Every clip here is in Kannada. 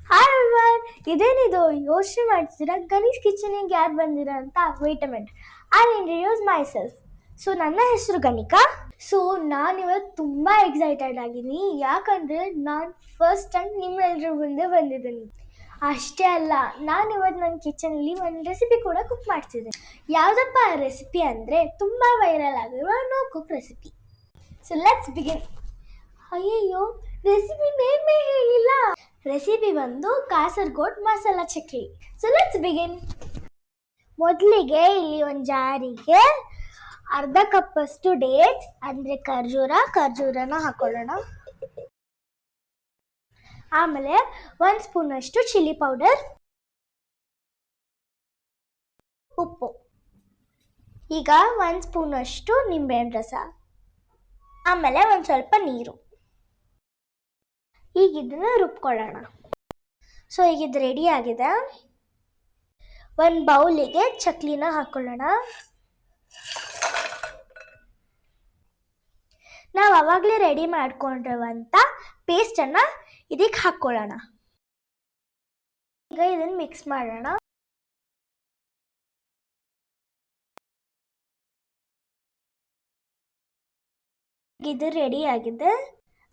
ಹಾಯ್ ಎವ್ರಿವನ್, ಇದೇನಿದು ಯೋಚನೆ ಮಾಡ್ತೀರಾ ಗಣೇಶ್ ಕಿಚನಿಗೆ ಯಾರು ಬಂದಿರಾ ಅಂತ. Wait a minute, I introduce myself. So ನನ್ನ ಹೆಸರು ಗಣಿಕಾ. ಸೊ ನಾನಿವತ್ತು ತುಂಬ ಎಕ್ಸೈಟೆಡ್ ಆಗಿದ್ದೀನಿ, ಯಾಕಂದರೆ ನಾನು ಫಸ್ಟ್ ಟೈಮ್ ನಿಮ್ಮೆಲ್ಲರ ಮುಂದೆ ಬಂದಿದ್ದೀನಿ. ಅಷ್ಟೇ ಅಲ್ಲ, ನಾನಿವತ್ತು ನನ್ನ ಕಿಚನಲ್ಲಿ ಒಂದು ರೆಸಿಪಿ ಕೂಡ ಕುಕ್ ಮಾಡ್ತಿದ್ದೀನಿ. ಯಾವುದಪ್ಪ ಆ ರೆಸಿಪಿ ಅಂದರೆ ತುಂಬ ವೈರಲ್ ಆಗಿರುವ no cook recipe. So let's begin. ಅಯ್ಯಯ್ಯೋ, ರೆಸಿಪಿ ನೇಮೇ ಹೇಳಿಲ್ಲ. ರೆಸಿಪಿ ಬಂದು Kasaragod masala chakli. So let's begin. ಮೊದಲಿಗೆ ಇಲ್ಲಿ ಒಂದು ಜಾರಿಗೆ ಅರ್ಧ ಕಪ್ಪಷ್ಟು ಡೇಟ್ಸ್ ಅಂದರೆ ಖರ್ಜೂರನ ಹಾಕೊಳ್ಳೋಣ. ಆಮೇಲೆ 1 ಸ್ಪೂನಷ್ಟು ಚಿಲ್ಲಿ ಪೌಡರ್, ಉಪ್ಪು, ಈಗ 1 ಸ್ಪೂನಷ್ಟು ನಿಂಬೆಹಣ್ಣು ರಸ, ಆಮೇಲೆ ಒಂದು ಸ್ವಲ್ಪ ನೀರು. ಈಗ ಇದನ್ನ ರುಬ್ಕೊಳ್ಳೋಣ. ಸೊ ಈಗ ಇದು ರೆಡಿ ಆಗಿದೆ. ಒಂದು ಬೌಲಿಗೆ ಚಕ್ಲಿನ ಹಾಕೊಳ್ಳೋಣ. ನಾವು ಅವಾಗಲೇ ರೆಡಿ ಮಾಡ್ಕೊಂಡಿರುವಂಥ ಪೇಸ್ಟನ್ನು ಇದಕ್ಕೆ ಹಾಕ್ಕೊಳ್ಳೋಣ. ಈಗ ಇದನ್ನು ಮಿಕ್ಸ್ ಮಾಡೋಣ. ಇದು ರೆಡಿ ಆಗಿದೆ,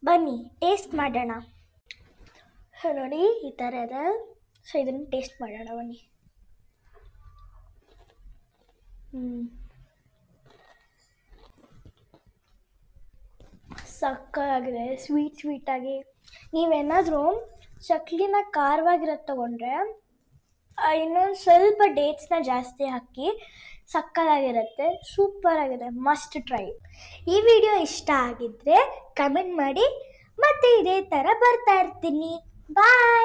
ಬನ್ನಿ ಟೇಸ್ಟ್ ಮಾಡೋಣ. ನೋಡಿ ಈ ಥರ ಇದೆ. ಸೊ ಇದನ್ನು ಟೇಸ್ಟ್ ಮಾಡೋಣ ಬನ್ನಿ. ಸಕ್ಕತ್ತಾಗಿದೆ, ಸ್ವೀಟಾಗಿ. ನೀವೇನಾದರೂ ಚಕ್ಲಿನ ಖಾರವಾಗಿರೋದು ತೊಗೊಂಡ್ರೆ ಇನ್ನೊಂದು ಸ್ವಲ್ಪ ಡೇಟ್ಸ್ನ ಜಾಸ್ತಿ ಹಾಕಿ, ಸಕ್ಕತ್ತಾಗಿರುತ್ತೆ, ಸೂಪರಾಗಿದೆ, ಮಸ್ಟ್ ಟ್ರೈ. ಈ ವಿಡಿಯೋ ಇಷ್ಟ ಆಗಿದ್ದರೆ ಕಮೆಂಟ್ ಮಾಡಿ, ಮತ್ತೆ ಇದೇ ಥರ ಬರ್ತಾ ಇರ್ತೀನಿ. ಬಾಯ್.